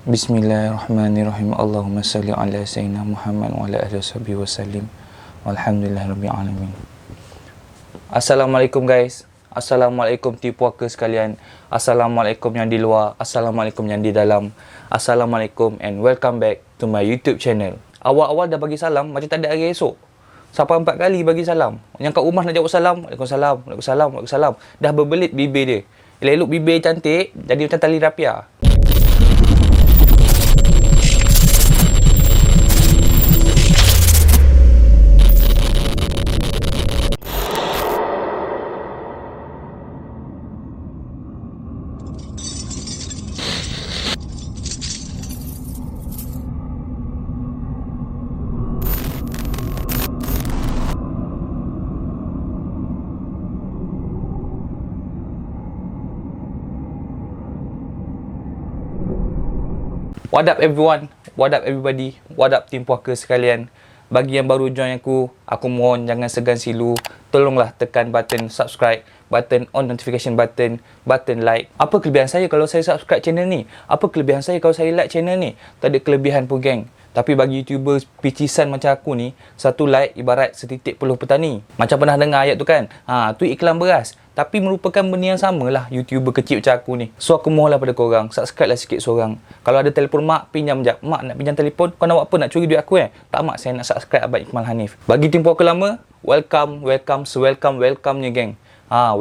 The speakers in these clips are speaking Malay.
Bismillahirrahmanirrahim. Allahumma salli ala sayyidina Muhammad wa ala alihi wasallim. Walhamdulillahirabbil alamin. Assalamualaikum guys. Assalamualaikum tipuaka sekalian. Assalamualaikum yang di luar, assalamualaikum yang di dalam. Assalamualaikum and welcome back to my YouTube channel. Awal-awal dah bagi salam macam tak ada hari esok. Sampai 4 kali bagi salam. Yang kat rumah nak jawab salam, Waalaikumsalam, Waalaikumsalam, Waalaikumsalam. Dah berbelit bibir dia. Elok-elok bibir cantik, jadi macam tali rapia. What up everyone? What up everybody? What up tim puaka sekalian? Bagi yang baru join aku mohon jangan segan silu. Tolonglah tekan button subscribe, button on notification button, button like. Apa kelebihan saya kalau saya subscribe channel ni? Apa kelebihan saya kalau saya like channel ni? Tak ada kelebihan pun geng. Tapi bagi YouTuber picisan macam aku ni, satu like ibarat setitik peluh petani. Macam pernah dengar ayat tu kan? Tu iklan beras. Tapi merupakan benda yang sama lah YouTuber kecil macam aku ni. So aku mohonlah pada korang, subscribe lah sikit seorang. Kalau ada telefon mak, pinjam jap. Mak nak pinjam telefon, kau nak buat apa? Nak curi duit aku Tak mak, saya nak subscribe Abang Ikmal Hanif. Bagi tim puaka lama, welcome nya geng.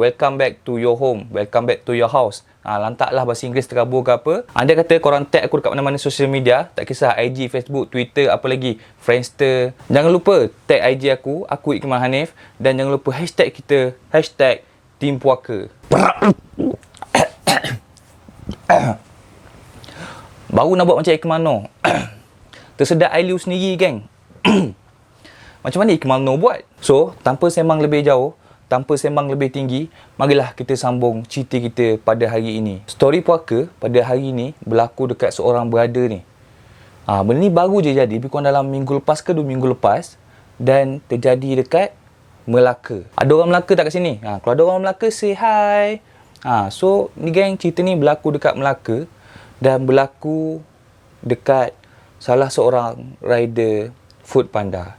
Welcome back to your home, welcome back to your house. Lantaklah bahasa Inggeris terabur ke apa. Anda kata korang tag aku dekat mana-mana social media, tak kisah IG, Facebook, Twitter, apa lagi, Friendster. Jangan lupa tag IG aku Ikmal Hanif. Dan jangan lupa hashtag kita, hashtag Tim Puaka. Baru nak buat macam Ikmal Noor. Tersedak air liu sendiri geng. Macam mana Ikmal Noor buat? So, tanpa sembang lebih jauh, tanpa sembang lebih tinggi, marilah kita sambung cerita kita pada hari ini. Story puaka pada hari ini berlaku dekat seorang brother ni. Benda ni baru je jadi, lebih kurang dalam minggu lepas ke 2 minggu lepas. Dan terjadi dekat Melaka. Ada orang Melaka tak kat sini? Kalau ada orang Melaka, say hi. So, ni geng, cerita ni berlaku dekat Melaka. Dan berlaku dekat salah seorang rider Food Panda.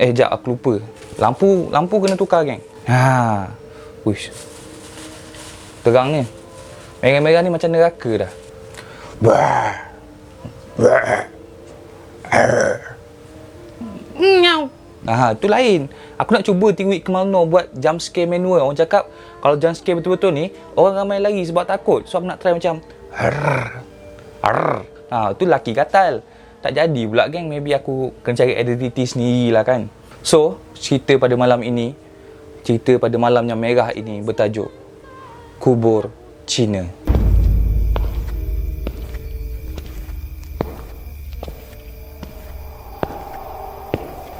Jap, aku lupa. Lampu kena tukar geng. Uish. Terang ni. Merah-merah ni macam neraka dah. Tu lain. Aku nak cuba tengok Ikmal Noor buat jump scare manual. Orang cakap kalau jump scare betul-betul ni, orang ramai lari sebab takut. So aku nak try macam tu laki katal. Tak jadi pula geng. Maybe aku kena cari identity sendiri lah kan. So cerita pada malam ini, cerita pada malam yang merah ini bertajuk Kubur Cina.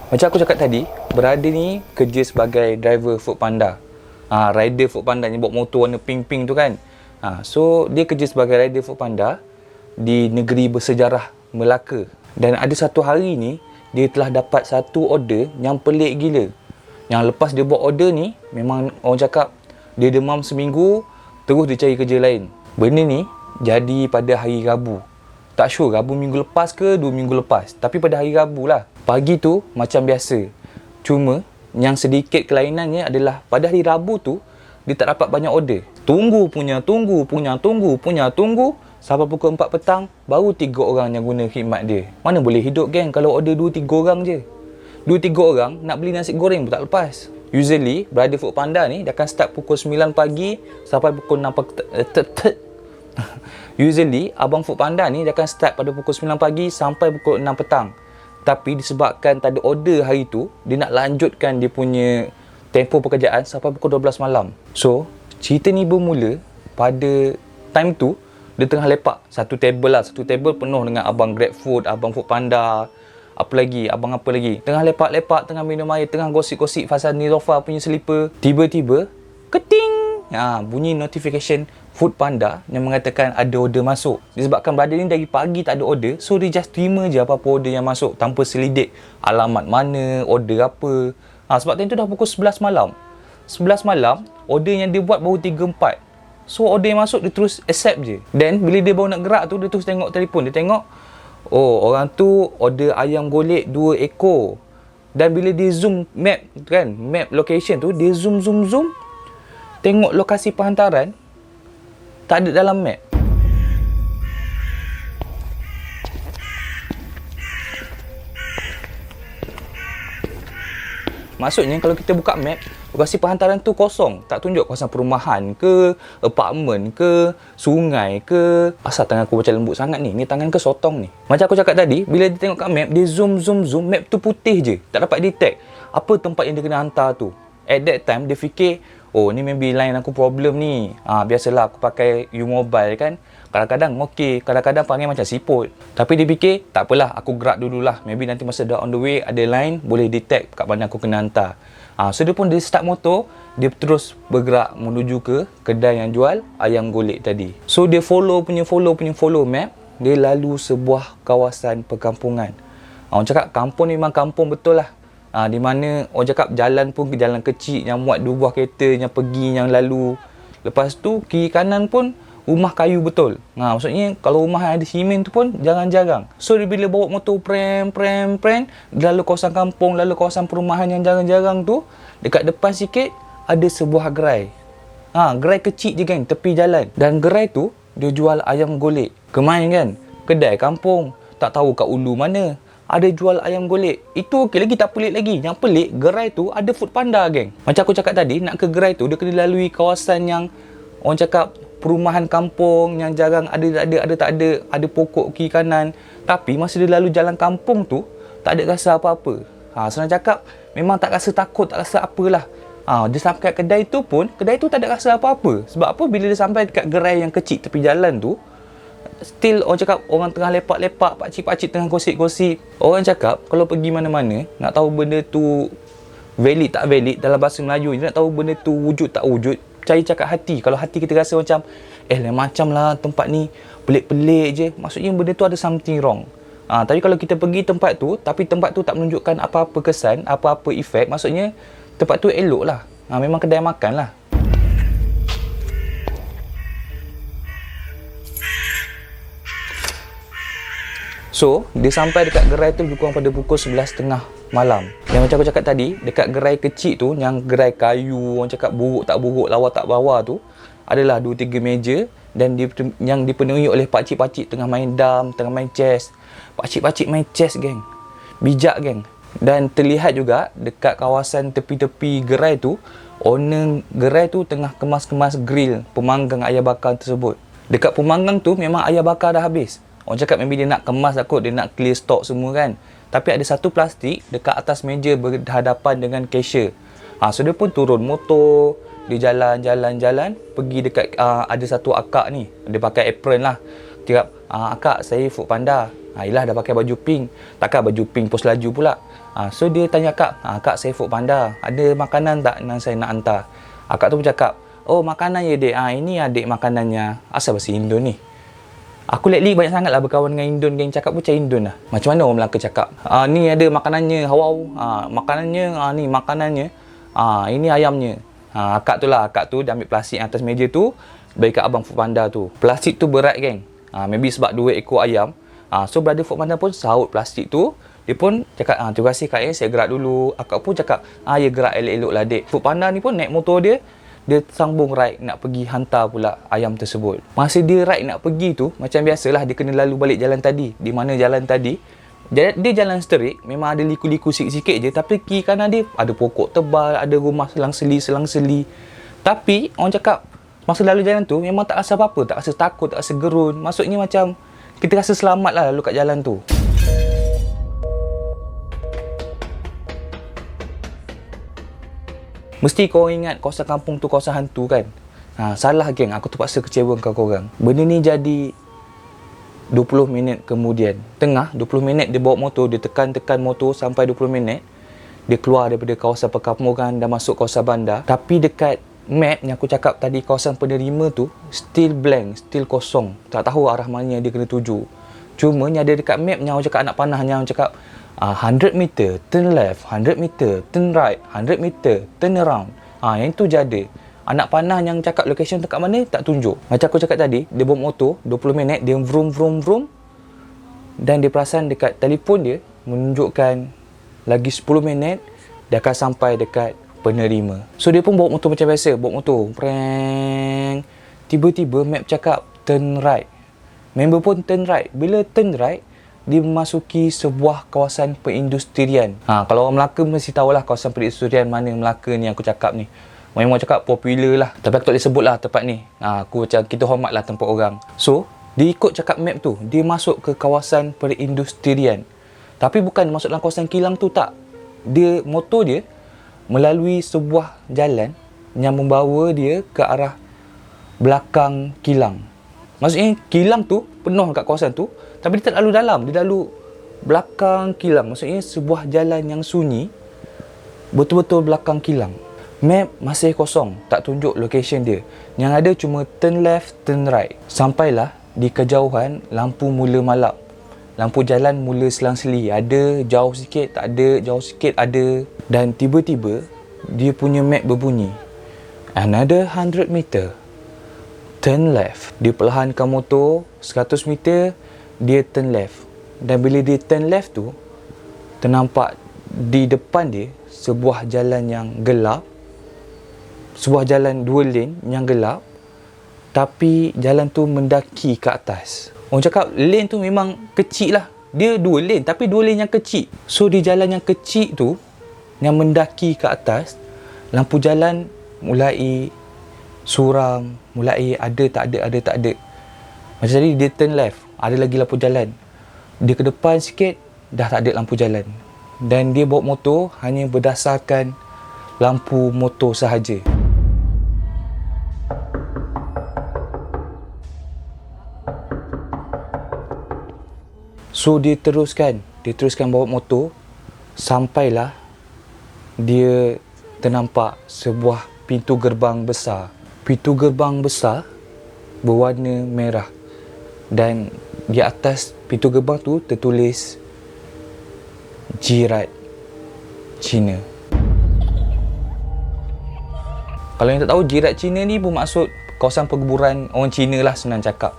Macam aku cakap tadi, brother ni kerja sebagai driver Food Panda. Rider Food Panda ni, bawa motor warna pink-pink tu kan. So dia kerja sebagai rider Food Panda di negeri bersejarah Melaka. Dan ada satu hari ni, dia telah dapat satu order yang pelik gila. Yang lepas dia buat order ni, memang orang cakap dia demam seminggu, terus dia cari kerja lain. Benda ni jadi pada hari Rabu. Tak sure Rabu minggu lepas ke 2 minggu lepas. Tapi pada hari Rabu lah. Pagi tu macam biasa. Cuma yang sedikit kelainannya adalah pada hari Rabu tu dia tak dapat banyak order. Tunggu. Sampai pukul 4 petang baru 3 orang yang guna khidmat dia. Mana boleh hidup geng kalau order 2-3 orang je. 2-3 orang nak beli nasi goreng pun tak lepas. Usually brother Food Panda ni dia akan start pukul 9 pagi sampai pukul 6 Usually abang Food Panda ni dia akan start pada pukul 9 pagi sampai pukul 6 petang. Tapi disebabkan tak ada order hari tu, dia nak lanjutkan dia punya tempoh pekerjaan sampai pukul 12 malam. So, cerita ni bermula pada time tu, dia tengah lepak. Satu table penuh dengan abang Grab Food, abang Food Panda, abang apa lagi. Tengah lepak-lepak, tengah minum air, tengah gosip-gosip pasal Nilofa punya selipar. Tiba-tiba, keting! Bunyi notification Food Panda yang mengatakan ada order masuk. Disebabkan brother ni dari pagi tak ada order, so dia just terima je apa-apa order yang masuk tanpa selidik alamat mana, order apa. Sebab time tu dah pukul 11 malam. 11 malam, order yang dia buat baru 3-4. So order yang masuk dia terus accept je. Then bila dia baru nak gerak tu, dia terus tengok telefon. Dia tengok, oh orang tu order ayam golek 2 ekor. Dan bila dia zoom map kan, map location tu, dia zoom. Tengok lokasi penghantaran, tak ada dalam map. Maksudnya kalau kita buka map, lokasi penghantaran tu kosong. Tak tunjuk kawasan perumahan ke, apartmen ke, sungai ke. Asal tangan aku macam lembut sangat ni. Ni tangan ke sotong ni. Macam aku cakap tadi, bila dia tengok kat map, dia zoom. Map tu putih je. Tak dapat detect apa tempat yang dia kena hantar tu. At that time, dia fikir, oh ni maybe line aku problem ni. Biasalah aku pakai U-Mobile kan. Kadang-kadang okey, kadang-kadang panggil macam siput. Tapi dia fikir, tak apalah, aku gerak dululah. Maybe nanti masa dah on the way, ada line, boleh detect kat mana aku kena hantar. So dia pun dia start motor, dia terus bergerak menuju ke kedai yang jual ayam golek tadi. So dia follow map, dia lalu sebuah kawasan perkampungan. Orang cakap kampung ni memang kampung betul lah. Di mana orang cakap jalan pun ke jalan kecil yang muat 2 buah kereta yang pergi yang lalu. Lepas tu kiri kanan pun rumah kayu betul. Maksudnya kalau rumah yang ada simen tu pun jarang-jarang. So dia bila bawa motor prem, lalu kawasan kampung, lalu kawasan perumahan yang jarang-jarang tu, dekat depan sikit ada sebuah gerai. Gerai kecil je kan, tepi jalan. Dan gerai tu dia jual ayam golek. Kemain kan, kedai kampung, tak tahu kat ulu mana ada jual ayam golek. Itu okey lagi, tak pelik lagi. Yang pelik, gerai tu ada food panda geng. Macam aku cakap tadi, nak ke gerai tu dia kena lalui kawasan yang orang cakap perumahan kampung yang jarang ada pokok kiri kanan. Tapi masa dia lalu jalan kampung tu, tak ada rasa apa-apa. Senang cakap, memang tak rasa takut, tak rasa apalah. Dia sampai kat kedai tu pun, kedai tu tak ada rasa apa-apa. Sebab apa? Bila dia sampai dekat gerai yang kecil tepi jalan tu, still orang cakap orang tengah lepak-lepak, pakcik-pakcik tengah gosip-gosip. Orang cakap kalau pergi mana-mana, nak tahu benda tu valid tak valid, dalam bahasa Melayu, nak tahu benda tu wujud tak wujud, cari cakap hati. Kalau hati kita rasa macam macam lah tempat ni pelik-pelik je, maksudnya benda tu ada something wrong. Tapi kalau kita pergi tempat tu, tapi tempat tu tak menunjukkan apa-apa kesan, apa-apa efek, maksudnya tempat tu elok lah. Memang kedai makan lah. So, dia sampai dekat gerai tu lebih kurang pada pukul 11.30 malam. Yang macam aku cakap tadi, dekat gerai kecil tu, yang gerai kayu, orang cakap buruk tak buruk, lawa tak bawa tu, adalah 2-3 meja dan yang dipenuhi oleh pakcik-pakcik tengah main dam, tengah main chess. Pakcik-pakcik main chess, geng. Bijak, geng. Dan terlihat juga dekat kawasan tepi-tepi gerai tu, owner gerai tu tengah kemas-kemas grill pemanggang ayam bakar tersebut. Dekat pemanggang tu memang ayam bakar dah habis. Orang cakap maybe dia nak kemas kot, dia nak clear stock semua kan. Tapi ada satu plastik dekat atas meja berhadapan dengan cashier. So dia pun turun motor, dia jalan, pergi dekat ada satu akak ni. Dia pakai apron lah. Cakap, akak saya food panda. Yelah dah pakai baju pink. Takkan baju pink pos laju pula. So dia tanya akak, akak saya food panda. Ada makanan tak yang saya nak hantar? Akak tu pun cakap, oh makanan ya dek. Ini adik makanannya. Asal bahasa Indo ni? Aku lately banyak sangat lah berkawan dengan Indon, geng cakap pun macam Indon lah. Macam mana orang Melaka cakap? Ni ada makanannya, hawau. Makanannya, ni makanannya. Ini ayamnya. Akak tu lah, akak tu dia ambil plastik atas meja tu, bagi kat abang food panda tu. Plastik tu berat, geng. Maybe sebab 2 ekor ayam. So brother food panda pun sahut plastik tu. Dia pun cakap, terima kasih kak saya gerak dulu. Akak pun cakap, ya gerak elok-elok lah dek. Food panda ni pun naik motor dia sambung ride nak pergi hantar pula ayam tersebut. Masa dia ride nak pergi tu, macam biasalah dia kena lalu balik jalan tadi. Di mana jalan tadi, dia jalan straight, memang ada liku-liku sikit-sikit je. Tapi kiri kanan dia ada pokok tebal, ada rumah selang-seli. Tapi orang cakap, masa lalu jalan tu memang tak rasa apa-apa, tak rasa takut, tak rasa gerun. Maksudnya macam kita rasa selamat lah lalu kat jalan tu. Mesti korang ingat kawasan kampung tu kawasan hantu kan? Salah geng, aku terpaksa kecewa dengan korang. Benda ni jadi 20 minit kemudian. Tengah 20 minit dia bawa motor, dia tekan motor sampai 20 minit. Dia keluar daripada kawasan perkampungan dan masuk kawasan bandar. Tapi dekat map yang aku cakap tadi, kawasan penerima tu still blank, still kosong. Tak tahu arah mana dia kena tuju. Cuma yang ada dekat map yang orang cakap anak panahnya, orang cakap 100 meter turn left, 100 meter turn right, 100 meter turn around. Yang tu je ada. Anak panah yang cakap location dekat mana tak tunjuk. Macam aku cakap tadi, dia bawa motor 20 minit, dia vroom vroom vroom, dan dia perasan dekat telefon dia menunjukkan lagi 10 minit dia akan sampai dekat penerima. So dia pun bawa motor macam biasa, bawa motor prank. Tiba-tiba map cakap turn right. Member pun turn right. Bila turn right, dia memasuki sebuah kawasan perindustrian. Kalau orang Melaka mesti tahulah kawasan perindustrian mana Melaka ni aku cakap ni. Memang cakap popular lah. Tapi aku tak boleh sebut lah tempat ni. Aku macam, kita hormat lah tempat orang. So, dia ikut cakap map tu. Dia masuk ke kawasan perindustrian. Tapi bukan masuk dalam kawasan kilang tu, tak. Dia, motor dia melalui sebuah jalan yang membawa dia ke arah belakang kilang. Maksudnya kilang tu penuh kat kawasan tu, tapi dia tak lalu dalam, dia lalu belakang kilang. Maksudnya sebuah jalan yang sunyi, betul-betul belakang kilang. Map masih kosong, tak tunjuk location dia. Yang ada cuma turn left, turn right. Sampailah di kejauhan, lampu mula malap. Lampu jalan mula selang-seli. Ada, jauh sikit, tak ada, jauh sikit, ada. Dan tiba-tiba, dia punya map berbunyi. Another 100 meter. Turn left. Dia perlahankan motor 100 meter, dia turn left. Dan bila dia turn left tu, ternampak di depan dia sebuah jalan yang gelap. Sebuah jalan 2 lane yang gelap, tapi jalan tu mendaki ke atas. Orang cakap lane tu memang kecil lah. Dia 2 lane, tapi 2 lane yang kecil. So di jalan yang kecil tu, yang mendaki ke atas, lampu jalan mulai suram, mulai ada tak ada. Macam tadi dia turn left, ada lagi lampu jalan. Dia ke depan sikit, dah tak ada lampu jalan. Dan dia bawa motor hanya berdasarkan lampu motor sahaja. So dia teruskan bawa motor, sampailah dia ternampak sebuah pintu gerbang besar. Pintu gerbang besar berwarna merah, dan di atas pintu gerbang tu tertulis Jirat Cina. Kalau yang tak tahu, Jirat Cina ni bermaksud kawasan perkuburan orang Cina lah, senang cakap.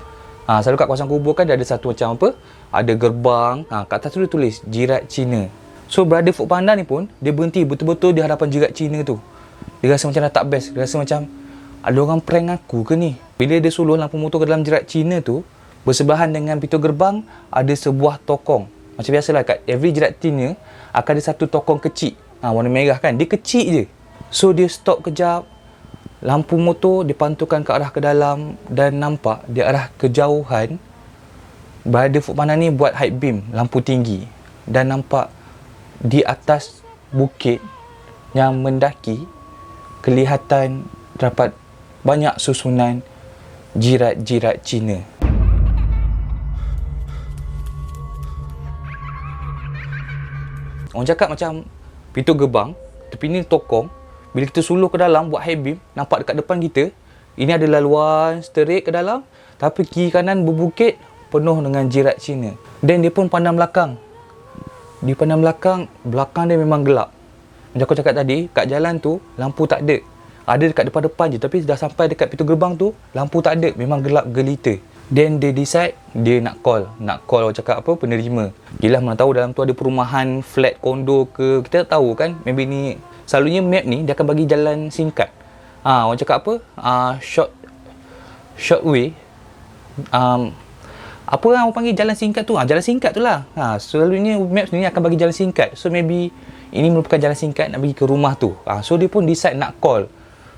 Selalu kat kawasan kubur kan dia ada satu macam apa, ada gerbang, kat atas tu dia tulis Jirat Cina. So brother Foodpanda ni pun dia berhenti betul-betul di hadapan Jirat Cina tu. Dia rasa macam dah tak best, dia rasa macam ada orang prank aku ke ni. Bila dia suluh lampu motor ke dalam Jirat Cina tu, bersebelahan dengan pintu gerbang ada sebuah tokong. Macam biasalah kat every Jirat Cina akan ada satu tokong kecil, warna merah kan, dia kecil je. So dia stop kejap, lampu motor dipantulkan ke arah ke dalam, dan nampak di arah kejauhan brother Foodpanda ni buat high beam lampu tinggi, dan nampak di atas bukit yang mendaki kelihatan terdapat banyak susunan jirat-jirat Cina. Orang cakap macam pintu gerbang, tepi ni tokong. Bila kita suluh ke dalam buat high beam, nampak dekat depan kita, ini ada laluan straight ke dalam, tapi kiri kanan berbukit penuh dengan jirat Cina. Dan dia pun pandang belakang. Di pandang belakang dia memang gelap. Macam aku cakap tadi, kat jalan tu lampu tak ada. Ada dekat depan-depan je, tapi dah sampai dekat pintu gerbang tu, lampu tak ada, memang gelap gelita. Then dia decide, dia nak call orang cakap apa, penerima. Yelah, mana tahu dalam tu ada perumahan, flat, kondo ke, kita tak tahu kan. Maybe ni, selalunya map ni dia akan bagi jalan singkat. Orang cakap apa, short way. Apa orang panggil jalan singkat tu? Jalan singkat tu lah. Selalunya maps ni akan bagi jalan singkat. So maybe ini merupakan jalan singkat nak pergi ke rumah tu. So dia pun decide nak call.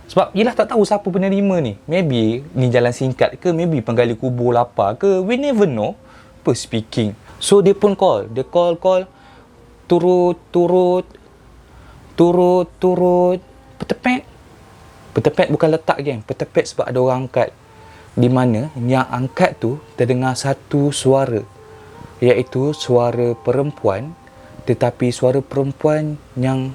Sebab yelah tak tahu siapa penerima ni. Maybe ni jalan singkat ke, maybe penggali kubur lapar ke, we never know. Per speaking. So dia pun call. Dia call. Turut. Petepet bukan letak geng. Petepet sebab ada orang angkat. Di mana yang angkat tu terdengar satu suara, iaitu suara perempuan, tetapi suara perempuan yang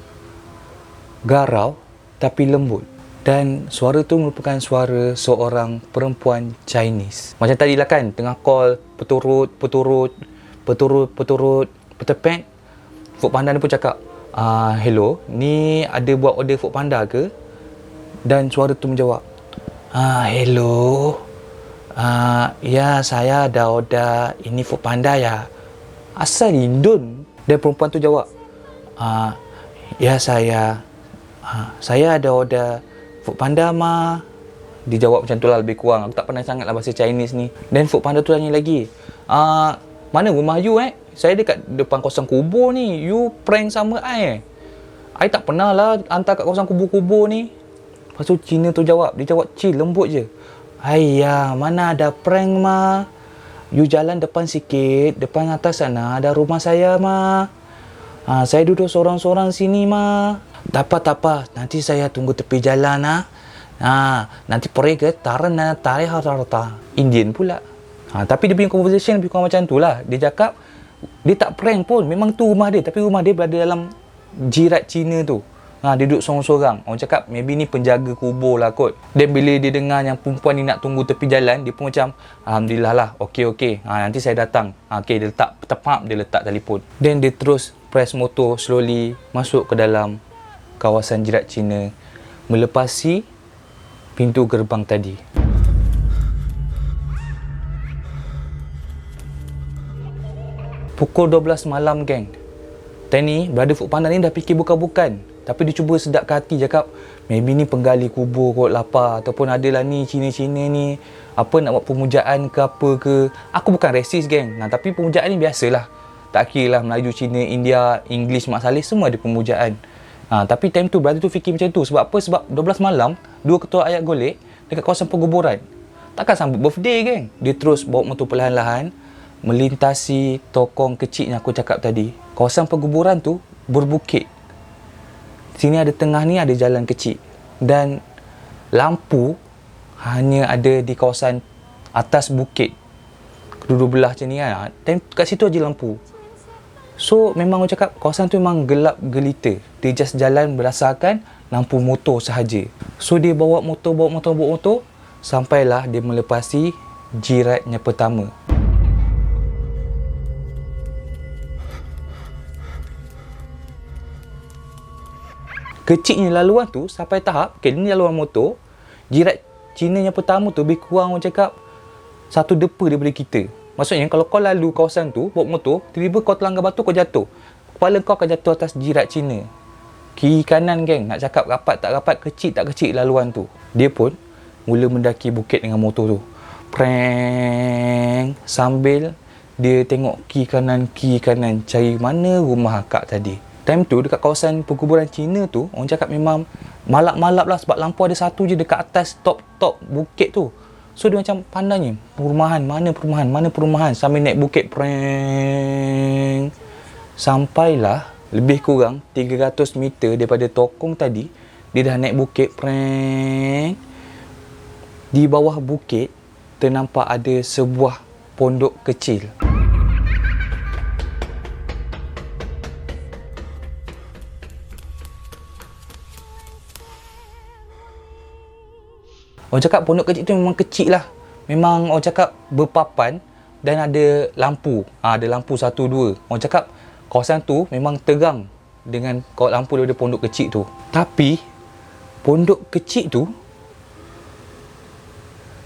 garau tapi lembut. Dan suara tu merupakan suara seorang perempuan Chinese. Macam tadi lah kan, tengah call peturut, petepet. Foodpanda ni pun cakap, hello, ni ada buat order Foodpanda ke? Dan suara tu menjawab, hello. Ya, saya ada order. Ini Food Panda ya? Asal Indon. Dan perempuan tu jawab, ya saya ada order Food Panda ma. Dia jawab macam tu lah, lebih kurang. Aku tak pandai sangat lah bahasa Chinese ni. Dan Food Panda tu tanya lagi, mana rumah you Saya dekat depan kawasan kubur ni. You prank sama I I tak pernah lah hantar kat kawasan kubur-kubur ni. Lepas tu Cina tu jawab. Dia jawab chill, lembut je. Ayah, mana ada prank ma. You jalan depan sikit. Depan atas sana ada rumah saya ma. Saya duduk sorang-sorang sini ma. Tak apa. Nanti saya tunggu tepi jalan nanti pergi ke taran tarik harta. Indian pula. Tapi dia punya conversation lebih kurang macam tu lah. Dia cakap dia tak prank pun. Memang tu rumah dia. Tapi rumah dia berada dalam jirat Cina tu. Dia duduk sorang-sorang. Orang cakap maybe ni penjaga kubur lah kot. Dan bila dia dengar yang perempuan ni nak tunggu tepi jalan, dia pun macam alhamdulillah lah. Okey. Nanti saya datang. Okey, dia letak tepap, dia letak telefon. Dan dia terus press motor slowly masuk ke dalam kawasan jirat Cina, melepasi pintu gerbang tadi. Pukul 12 malam, geng. Dan ni, brother Food Panda ni dah fikir bukan-bukan. Tapi dia cuba sedapkan hati, cakap maybe ni penggali kubur kot lapar. Ataupun adalah ni Cina-Cina ni apa nak buat pemujaan ke apa ke. Aku bukan resis, geng. Tapi pemujaan ni biasalah. Tak kira lah Melayu, Cina, India, English, Mak Saleh, semua ada pemujaan. Tapi time tu brother tu fikir macam tu. Sebab apa? Sebab 12 malam, dua ketua ayat golek dekat kawasan penguburan. Takkan sambut birthday, geng. Dia terus bawa motor perlahan-lahan melintasi tokong kecil yang aku cakap tadi. Kawasan penguburan tu berbukit. Sini ada tengah ni ada jalan kecil. Dan lampu hanya ada di kawasan atas bukit. Kedua belah macam ni kan. Dan kat situ aja lampu. So memang orang cakap kawasan tu memang gelap gelita. Dia just jalan berdasarkan lampu motor sahaja. So dia bawa motor. Sampailah dia melepasi jiratnya pertama. Kecilnya laluan tu sampai tahap, ni laluan motor. Jirat Cina yang pertama tu lebih kurang orang cakap satu depa daripada kita. Maksudnya kalau kau lalu kawasan tu bawa motor, tiba-tiba kau terlanggar batu, kau jatuh. Kepala kau akan jatuh atas jirat Cina. Kiri kanan, geng. Nak cakap rapat tak rapat, kecil tak kecil laluan tu. Dia pun mula mendaki bukit dengan motor tu. Prank. Sambil dia tengok kiri kanan cari mana rumah akak tadi. Time tu dekat kawasan perkuburan Cina tu, orang cakap memang malap-malap lah sebab lampu ada satu je dekat atas top bukit tu. So dia macam pandangnya, mana perumahan sambil naik bukit. Prank. Sampailah lebih kurang 300 meter daripada tokong tadi, dia dah naik bukit. Prank. Di bawah bukit ternampak ada sebuah pondok kecil. Orang cakap pondok kecil tu memang kecil lah. Memang orang cakap berpapan dan ada lampu. Ada lampu 1, 2. Orang cakap kawasan tu memang terang dengan lampu daripada pondok kecil tu. Tapi pondok kecil tu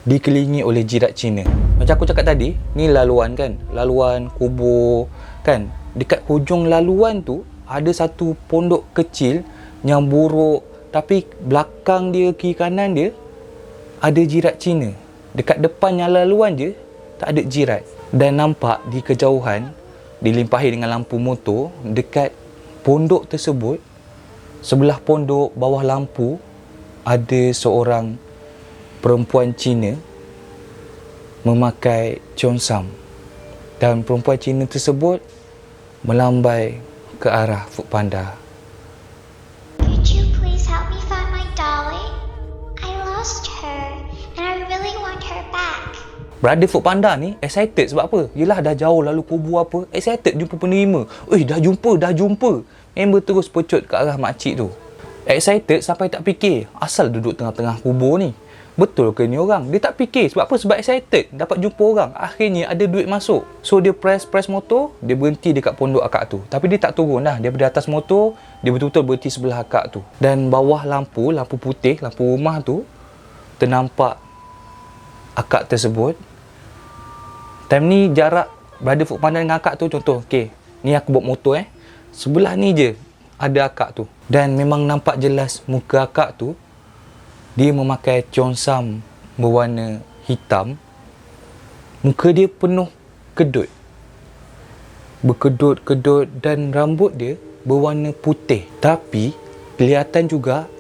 dikelilingi oleh jirat Cina. Macam aku cakap tadi, ni laluan kan. Laluan kubur kan. Dekat hujung laluan tu ada satu pondok kecil yang buruk. Tapi belakang dia, kiri kanan dia ada jirat Cina. Dekat depannya laluan je tak ada jirat. Dan nampak di kejauhan, dilimpahi dengan lampu motor, dekat pondok tersebut, sebelah pondok bawah lampu, ada seorang perempuan Cina memakai cheongsam. Dan perempuan Cina tersebut melambai ke arah Food Panda. Could you please help me find my dolly? I lost her and I really want her back. Brother Food Panda ni excited sebab apa? Yelah dah jauh lalu kubur apa. Excited jumpa penerima. Dah jumpa. Member terus pecut ke arah makcik tu. Excited sampai tak fikir. Asal duduk tengah-tengah kubur ni. betul ke ni orang? Dia tak fikir. Sebab apa? Sebab excited dapat jumpa orang. Akhirnya ada duit masuk. So dia press motor, dia berhenti dekat pondok akak tu. Tapi dia tak turun dah. Dia dari atas motor, dia betul-betul berhenti sebelah akak tu. Dan bawah lampu putih, lampu rumah tu, ternampak akak tersebut. Time ni jarak brother Foodpanda dengan akak tu, contoh, okey, ni aku bawa motor sebelah ni je ada akak tu. Dan memang nampak jelas muka akak tu, dia memakai cheongsam berwarna hitam. Muka dia penuh kedut, berkedut-kedut, dan rambut dia berwarna putih. Tapi kelihatan juga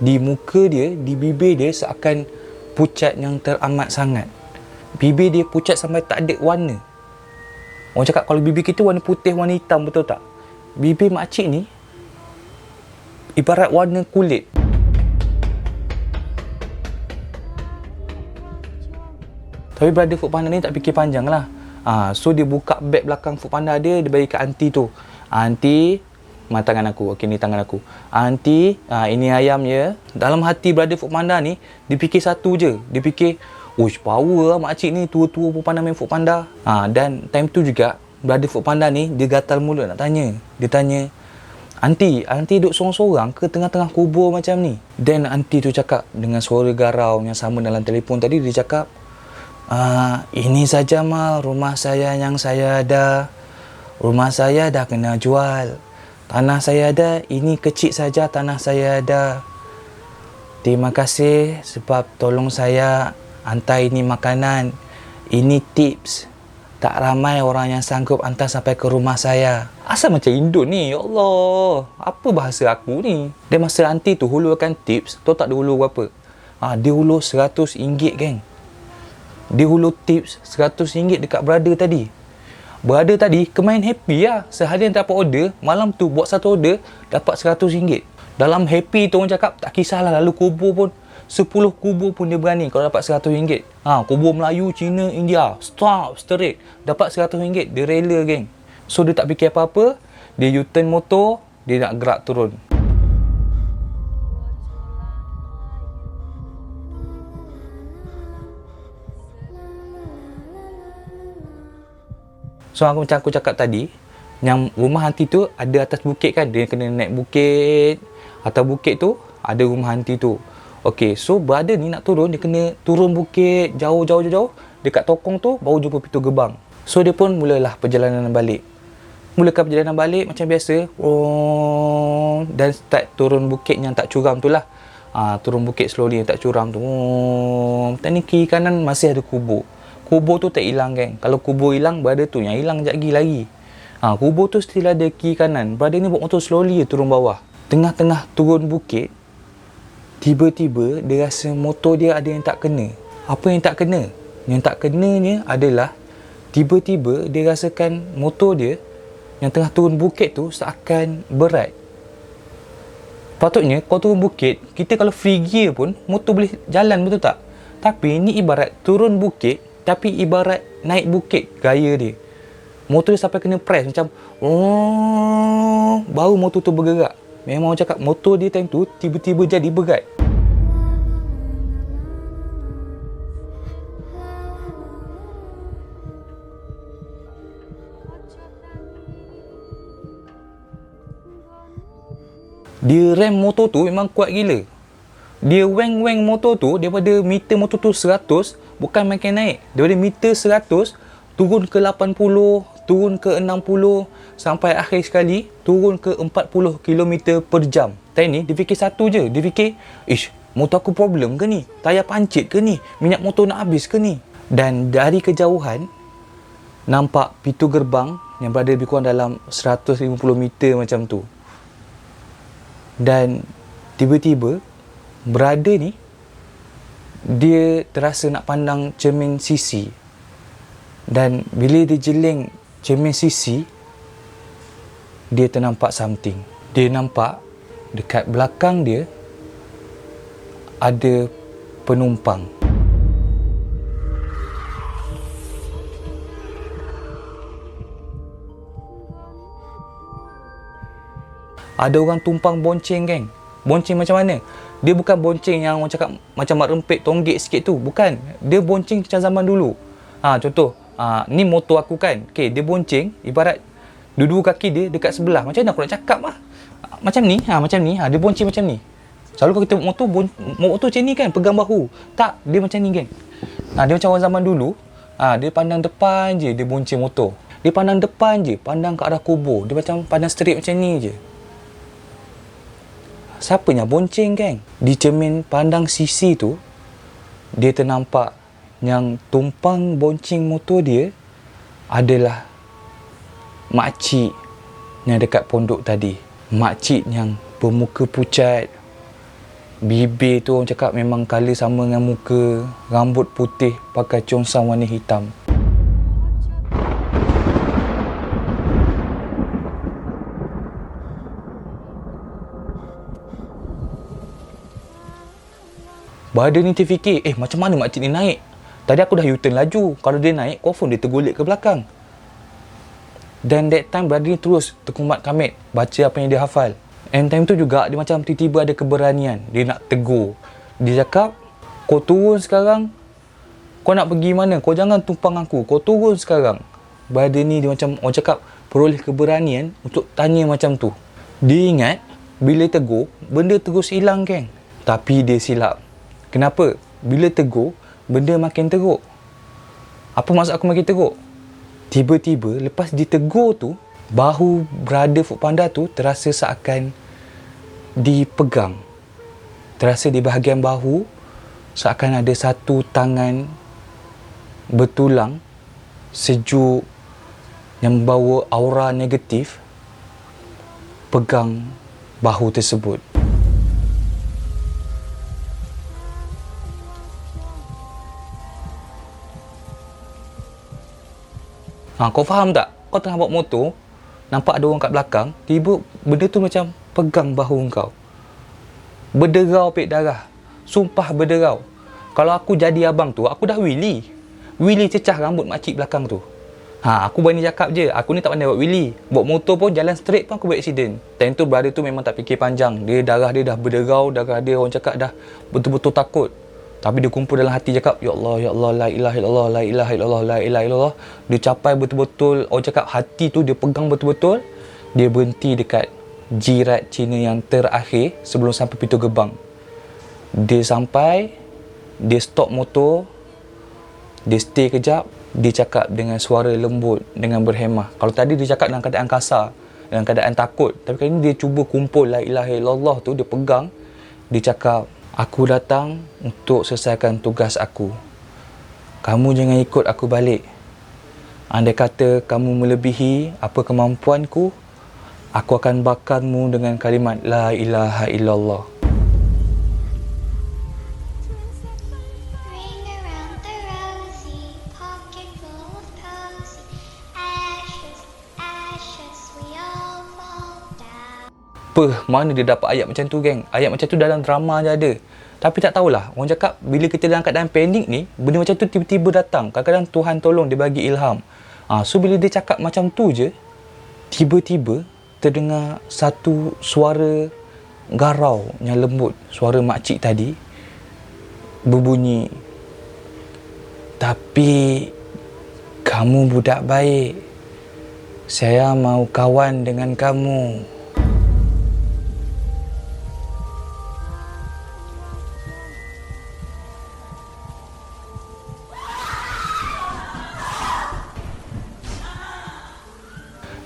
di muka dia, di bibir dia seakan pucat yang teramat sangat. Bibir dia pucat sampai tak ada warna. Orang cakap kalau bibir kita warna putih, warna hitam, betul tak? Bibir makcik ni ibarat warna kulit. Tapi brother Foodpanda ni tak fikir panjang lah. So dia buka beg belakang Foodpanda dia bagi kat aunty tu. Aunty, mana tangan aku? Okey, ni tangan aku. Aunty, ini ayam ya. Dalam hati brother Foodpanda ni, dia fikir satu je. Dia fikir, uish, power lah makcik ni, tua-tua pun pandai main Foodpanda. Dan time tu juga, brother Foodpanda ni, dia gatal mulut nak tanya. Dia tanya, Aunty duduk sorang-sorang ke tengah-tengah kubur macam ni? Dan aunty tu cakap dengan suara garau yang sama dalam telefon tadi, dia cakap, ini saja mal rumah saya yang saya ada. Rumah saya dah kena jual. Tanah saya ada, ini kecil saja tanah saya ada. Terima kasih sebab tolong saya hantar ini makanan. Ini tips. Tak ramai orang yang sanggup hantar sampai ke rumah saya. Asal macam Indon ni, ya Allah. Apa bahasa aku ni? Dan masa aunty tu hulurkan tips, tahu tak dia hulur berapa? Dia hulur RM100, geng. Dia hulur tips RM100 dekat brother tadi. Brother tadi kemain happy lah. Seharian dapat order, malam tu buat satu order, dapat RM100. Dalam happy tu orang cakap, tak kisahlah lalu kubur pun, 10 kubur pun dia berani kalau dapat RM100. Kubur Melayu, Cina, India, stop, straight. Dapat RM100, dia rela, geng. So dia tak fikir apa-apa, dia U-turn motor, dia nak gerak turun. So macam aku cakap tadi, yang rumah hanti tu ada atas bukit kan, dia kena naik bukit. Atas bukit tu ada rumah hanti tu. Okey, so brother ni nak turun, dia kena turun bukit jauh. Dekat tokong tu baru jumpa pintu gerbang. So dia pun mulalah perjalanan balik. Mulakan perjalanan balik macam biasa. Dan start turun bukit yang tak curam tu lah. Turun bukit slowly yang tak curam tu. Tadi kiri kanan masih ada kubur. Kubur tu tak hilang, geng. Kalau kubur hilang, brother tu yang hilang sekejap lagi lari. Kubur tu still ada kiri kanan. Brother ni bawa motor slowly turun bawah. Tengah-tengah turun bukit, tiba-tiba dia rasa motor dia ada yang tak kena. Apa yang tak kena? Yang tak kenanya adalah tiba-tiba dia rasakan motor dia yang tengah turun bukit tu seakan berat. Patutnya kau turun bukit, kita kalau free gear pun motor boleh jalan, betul tak? Tapi ni ibarat turun bukit, tapi ibarat naik bukit gaya dia. Motor dia sampai kena press macam baru motor tu bergerak. Memang orang cakap motor dia time tu tiba-tiba jadi berat. Dia rem motor tu memang kuat gila. Dia weng motor tu daripada meter motor tu 100, bukan makin naik. Daripada meter 100 turun ke 80, turun ke 60, sampai akhir sekali turun ke 40 km per jam. Tadi ni dia fikir satu je. Dia fikir, motor aku problem ke ni? Tayar pancit ke ni? Minyak motor nak habis ke ni? Dan dari kejauhan nampak pintu gerbang yang berada lebih kurang dalam 150 meter macam tu. Dan tiba-tiba brother ni dia terasa nak pandang cermin sisi. Dan bila dia jeling cermin sisi, dia ternampak something. Dia nampak dekat belakang dia ada penumpang. Ada orang tumpang bonceng, geng. Bonceng macam mana? Dia bukan bonceng yang orang cakap macam mak rempit tonggek sikit tu. Bukan. Dia bonceng macam zaman dulu. Contoh, ni motor aku kan. Okay, dia bonceng ibarat dua-dua kaki dia dekat sebelah. Macam mana aku nak cakap lah? Macam ni. Macam ni. Dia bonceng macam ni. Selalu kalau kita motor macam ni kan, pegang bahu. Tak, dia macam ni, geng. Dia macam orang zaman dulu. Dia pandang depan je, dia bonceng motor. Dia pandang depan je, pandang ke arah kubur. Dia macam pandang straight macam ni je. Siapa yang bonceng, geng? Di cermin pandang sisi tu, dia ternampak yang tumpang bonceng motor dia adalah makcik yang dekat pondok tadi. Makcik yang bermuka pucat, bibir tu orang cakap memang colour sama dengan muka, rambut putih, pakai congsang warna hitam. Badan ni terfikir, macam mana makcik ni naik? Tadi aku dah U-turn laju. Kalau dia naik, confirm dia tergolek ke belakang. Dan that time brother ni terus terkumat kamit, baca apa yang dia hafal. And time tu juga dia macam tiba-tiba ada keberanian. Dia nak tegur. Dia cakap, kau turun sekarang. Kau nak pergi mana? Kau jangan tumpang aku. Kau turun sekarang. Brother ni dia macam orang cakap peroleh keberanian untuk tanya macam tu. Dia ingat bila tegur, benda terus hilang, geng. Tapi dia silap. Kenapa? Bila tegur, benda makin teruk. Apa maksud aku makin teruk? Tiba-tiba lepas ditegur tu, bahu brother Foodpanda tu terasa seakan dipegang. Terasa di bahagian bahu seakan ada satu tangan bertulang sejuk yang membawa aura negatif pegang bahu tersebut. Kau faham tak? Kau tengah bawa motor, nampak ada orang kat belakang, tiba benda tu macam pegang bahu kau. Berderau pek darah. Sumpah berderau. Kalau aku jadi abang tu, aku dah wheelie. Wheelie cecah rambut makcik belakang tu. Aku berani cakap je, aku ni tak pandai buat wheelie. Bawa motor pun, jalan straight pun aku buat accident. Time tu brother tu memang tak fikir panjang. Darah dia dah berderau, darah dia orang cakap dah betul-betul takut. Tapi dia kumpul dalam hati cakap, Ya Allah, la ilaha illallah, la ilaha illallah, la ilaha illallah. Dia capai betul-betul, orang cakap hati tu dia pegang betul-betul. Dia berhenti dekat jirat Cina yang terakhir sebelum sampai pintu gerbang. Dia sampai, dia stop motor, dia stay kejap, dia cakap dengan suara lembut, dengan berhemah. Kalau tadi dia cakap dalam keadaan kasar, dalam keadaan takut. Tapi kali ni dia cuba kumpul la ilaha illallah tu, dia pegang. Dia cakap, aku datang untuk selesaikan tugas aku. Kamu jangan ikut aku balik. Andai kata kamu melebihi apa kemampuanku, aku akan bakarmu dengan kalimat La ilaha illallah. Ring around the rosy, pocket full of cozy. Ashes, ashes, we all fall down. Mana dia dapat ayat macam tu, geng? Ayat macam tu dalam drama je ada. Tapi tak tahulah, orang cakap bila kita dalam keadaan panik ni, benda macam tu tiba-tiba datang. Kadang-kadang Tuhan tolong, dia bagi ilham. So bila dia cakap macam tu je, tiba-tiba terdengar satu suara garau yang lembut. Suara makcik tadi berbunyi, tapi kamu budak baik. Saya mau kawan dengan kamu.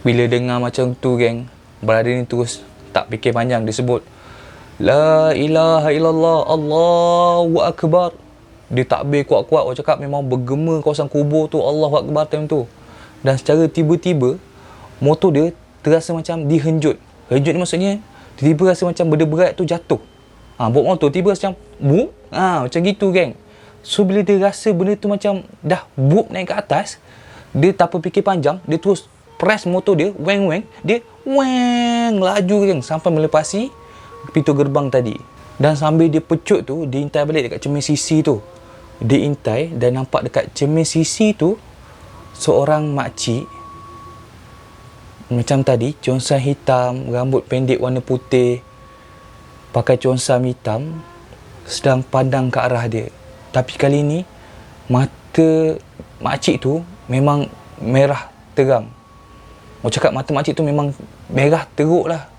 Bila dengar macam tu, geng, brother ni terus tak fikir panjang, dia sebut La ilaha illallah, Allahu Akbar. Dia takbir kuat-kuat, orang cakap memang bergema kawasan kubur tu, Allahu Akbar time tu. Dan secara tiba-tiba, motor dia terasa macam dihenjut. Henjut ni maksudnya, tiba-tiba rasa macam benda berat tu jatuh. Bawa motor, tiba macam bup. Macam gitu, geng. So bila dia rasa benda tu macam dah bup naik ke atas, dia tak apa fikir panjang, dia terus press motor dia, weng-weng, dia weng laju, geng, sampai melepasi pintu gerbang tadi. Dan sambil dia pecut tu, dia intai balik dekat cermin sisi tu. Dia intai dan nampak dekat cermin sisi tu seorang makcik macam tadi, congsang hitam, rambut pendek warna putih. pakai consam hitam sedang pandang ke arah dia. Tapi kali ni mata makcik tu memang merah terang. Mau cakap mata makcik tu memang merah teruk lah.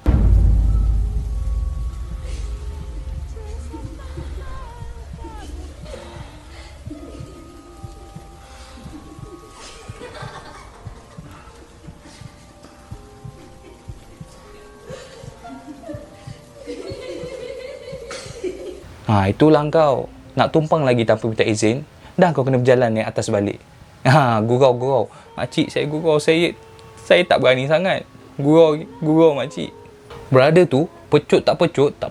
Itulah kau. Nak tumpang lagi tanpa minta izin, dah kau kena berjalan naik atas balik. Gurau. Makcik, saya gurau. Saya tak berani sangat. Gurau makcik. Brother tu, pecut tak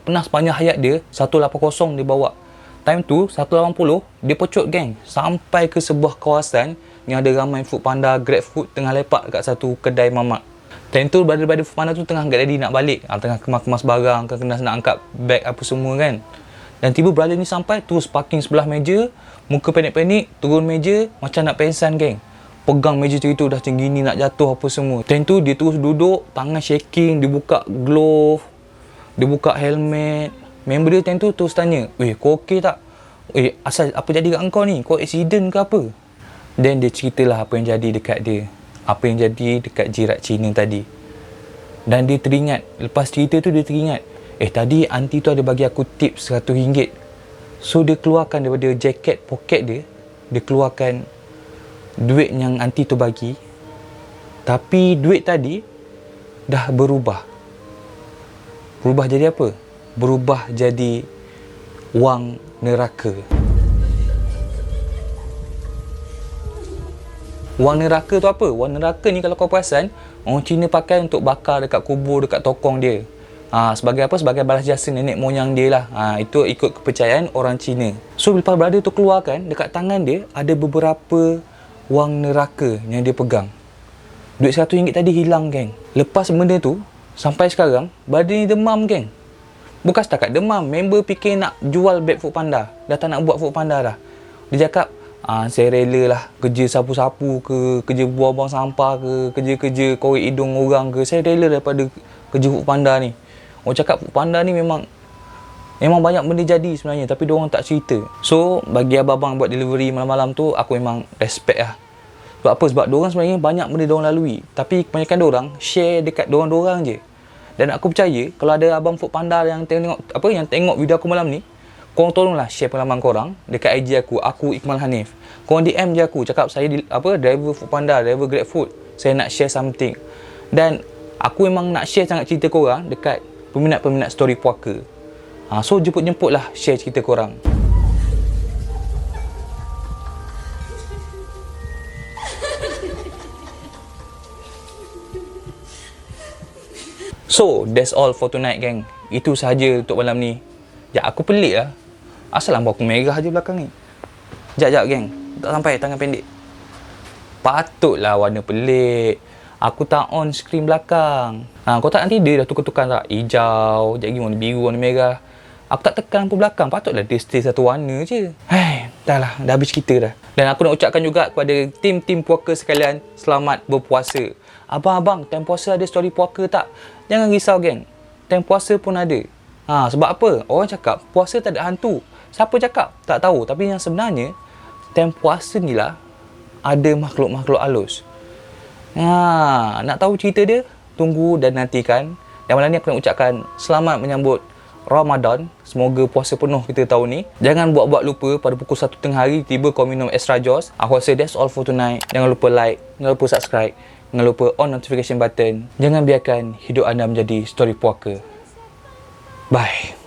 pernah sepanjang hayat dia 180 dia bawa. Time tu, 180, dia pecut geng. Sampai ke sebuah kawasan yang ada ramai food panda, grab food tengah lepak kat satu kedai mamak. Time tu, brother food panda tu tengah get ready nak balik. Tengah kemas-kemas barang, kena nak angkat beg apa semua kan. Dan tiba brother ni sampai, terus parking sebelah meja, muka panik-panik, turun meja, macam nak pengsan geng. Pegang meja tu dah tinggi ni nak jatuh apa semua. Time tu dia terus duduk, tangan shaking, dia buka glove, dia buka helmet. Member dia time tu terus tanya, kau okey tak? Asal apa jadi kat kau ni? Kau accident ke apa? Then dia ceritalah apa yang jadi dekat dia. Apa yang jadi dekat jiran Cina tadi. Dan dia teringat, lepas cerita tu dia teringat, tadi aunty tu ada bagi aku tips RM100. So dia keluarkan daripada jaket poket dia, dia keluarkan duit yang aunty tu bagi. Tapi duit tadi dah berubah. Berubah jadi apa? Berubah jadi wang neraka. Wang neraka tu apa? Wang neraka ni kalau kau perasan, orang Cina pakai untuk bakar dekat kubur, dekat tokong dia. Sebagai apa? Sebagai balas jasa nenek moyang dia lah. Itu ikut kepercayaan orang Cina. So, lepas brother tu keluarkan, dekat tangan dia ada beberapa wang neraka yang dia pegang. Duit RM100 tadi hilang, geng. Lepas benda tu, sampai sekarang, brother ni demam, geng. Bukan setakat demam, member fikir nak jual beg food panda. Dah tak nak buat food panda dah. Dia cakap, saya rela lah kerja sapu-sapu ke, kerja buang-buang sampah ke, kerja-kerja korek hidung orang ke. Saya rela daripada kerja food panda ni. Orang cakap food panda ni memang banyak benda jadi sebenarnya, tapi diorang tak cerita. So, bagi abang-abang buat delivery malam-malam tu, aku memang respect lah. Sebab apa? Sebab diorang sebenarnya banyak benda diorang lalui. Tapi kebanyakan diorang share dekat diorang-diorang je. Dan aku percaya, kalau ada abang food panda yang tengok video aku malam ni, korang tolonglah share pengalaman korang dekat IG aku Iqmal Hanif. Korang DM je aku, cakap saya driver food panda, driver grab food. Saya nak share something. Dan aku memang nak share sangat cerita korang dekat peminat-peminat story puaka. So jemput-jemput lah share cerita korang. So that's all for tonight, geng. Itu sahaja untuk malam ni. Aku pelik lah. Asal lampu aku merah je belakang ni. Sekejap, geng. Tak sampai tangan pendek. Patutlah warna pelik. Aku tak on skrin belakang. Kau tak nanti dia dah tukar-tukar tak? Hijau, sekejap lagi warna biru, warna merah. Aku tak tekan lampu belakang. Patutlah dia stay satu warna je. Dah lah. Dah habis cerita dah. Dan aku nak ucapkan juga kepada tim-tim puaka sekalian, selamat berpuasa. Abang-abang, time puasa ada story puaka tak? Jangan risau, geng. Time puasa pun ada. Sebab apa? Orang cakap puasa tak ada hantu. Siapa cakap? Tak tahu. Tapi yang sebenarnya, time puasa ni lah ada makhluk-makhluk halus. Nak tahu cerita dia? Tunggu dan nantikan. Dan malam ni aku nak ucapkan selamat menyambut Ramadan. Semoga puasa penuh kita tahun ni. Jangan buat-buat lupa pada pukul 1 tengah hari tiba kau minum extra Joss. Aku rasa that's all for tonight. Jangan lupa like, jangan lupa subscribe, jangan lupa on notification button. Jangan biarkan hidup anda menjadi story puaka. Bye.